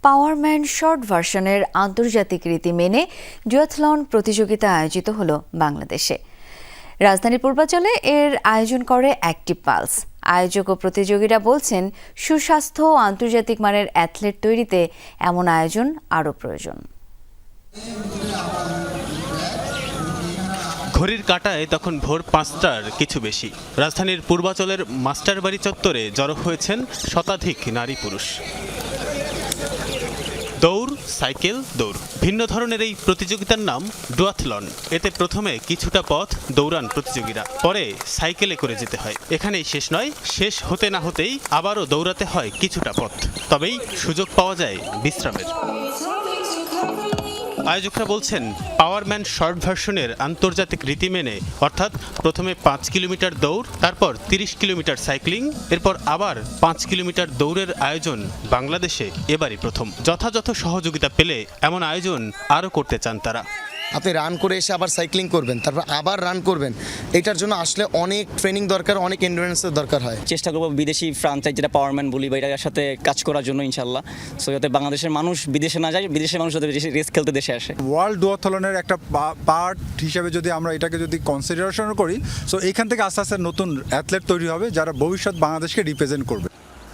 পাওয়ারম্যান short ভার্সনের আন্তর্জাতিক রীতি মেনে ডুয়াথলন প্রতিযোগিতা আয়োজিত হলো বাংলাদেশে। রাজধানীর পূর্বাঞ্চলে এর আয়োজন করে অ্যাক্টিভ পালস। আয়োজক ও প্রতিযোগীরা বলছেন, সুস্বাস্থ্য ও আন্তর্জাতিক মানের অ্যাথলেট তৈরিতে এমন আয়োজন আরও প্রয়োজন। ঘড়ির কাঁটায় তখন ভোর 5টার কিছু বেশি। রাজধানীর পূর্বাঞ্চলের মাস্টারবাড়ি চত্বরে জড়ো হয়েছেন শতাধিক নারী পুরুষ। দৌড়, সাইকেল, দৌড়, ভিন্ন ধরনের এই প্রতিযোগিতার নাম ডুয়াথলন। এতে প্রথমে কিছুটা পথ দৌড়ান প্রতিযোগীরা, পরে সাইকেলে করে যেতে হয়। এখানেই শেষ নয়, শেষ হতে না হতেই আবারও দৌড়াতে হয় কিছুটা পথ, তবেই সুযোগ পাওয়া যায় বিশ্রামের। আয়োজকরা বলছেন, পাওয়ারম্যান শর্ট ভার্সনের আন্তর্জাতিক রীতি মেনে, অর্থাৎ প্রথমে 5 কিলোমিটার দৌড়, তারপর 30 কিলোমিটার সাইক্লিং, এরপর আবার 5 কিলোমিটার দৌড়ের আয়োজন বাংলাদেশে এবারই প্রথম। যথাযথ সহযোগিতা পেলে এমন আয়োজন আরও করতে চান তারা। আপনি রান করে এসে আবার সাইক্লিং করবেন, তারপর আবার রান করবেন, এটার জন্য আসলে অনেক ট্রেনিং দরকার, অনেক এন্ডুরেন্সের দরকার হয়। চেষ্টা করবো বিদেশি ফ্রাঞ্চাইজ যেটা পাওয়ারম্যান বলি বা এটার সাথে কাজ করার জন্য ইনশাল্লাহ। সো যাতে বাংলাদেশের মানুষ বিদেশে না যায়, বিদেশের মানুষ যাতে রেস খেলতে দেশে আসে। ওয়ার্ল্ড ডুয়াথলনের একটা পার্ট হিসেবে যদি আমরা এটাকে যদি কনসিডারেশন করি, সো এইখান থেকে আস্তে আস্তে নতুন অ্যাথলেট তৈরি হবে যারা ভবিষ্যৎ বাংলাদেশকে রিপ্রেজেন্ট করবে।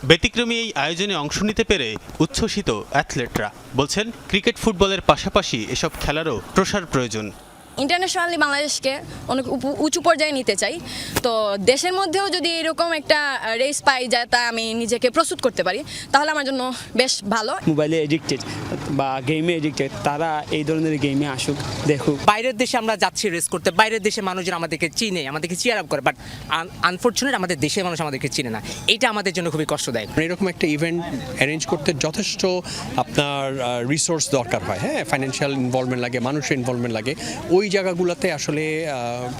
ব্যতিক্রমী এই আয়োজনে অংশ নিতে পেরে উচ্ছ্বসিত অ্যাথলেটরা বলছেন, ক্রিকেট ফুটবলের পাশাপাশি এসব খেলারও প্রসার প্রয়োজন। ইন্টারন্যাশনালি বাংলাদেশকে অনেক উঁচু পর্যায়ে নিতে চাই, তো দেশের মধ্যেও যদি এরকম একটা রেস পাই যায়, তা আমি নিজেকে প্রস্তুত করতে পারি, তাহলে আমার জন্য বেশ ভালো। মোবাইলে এডিক্টেড বা গেমে এডিক্টেড, তারা এই ধরনের গেমে আসুক, দেখুক। বাইরের দেশে আমরা যাচ্ছি রেস করতে, বাইরের দেশে মানুষজন আমাদেরকে চিনে, আমাদেরকে চিয়ার আপ করে, বাট আনফর্চুনেট আমাদের দেশের মানুষ আমাদেরকে চিনে না। এটা আমাদের জন্য খুবই কষ্টদায়ক। এরকম একটা ইভেন্ট অ্যারেঞ্জ করতে যথেষ্ট আপনার রিসোর্স দরকার হয়, হ্যাঁ, ফাইন্যান্সিয়াল ইনভলভমেন্ট লাগে, মানুষের ইনভলভমেন্ট লাগে। ওই জায়গাগুলোতে আসলে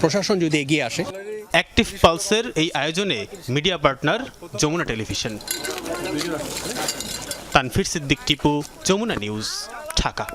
প্রশাসন যদি এগিয়ে আসে। অ্যাক্টিভ পালসের এই আয়োজনে media partner Jamuna television. Tanfir Siddique Tipu, Jamuna news, Dhaka.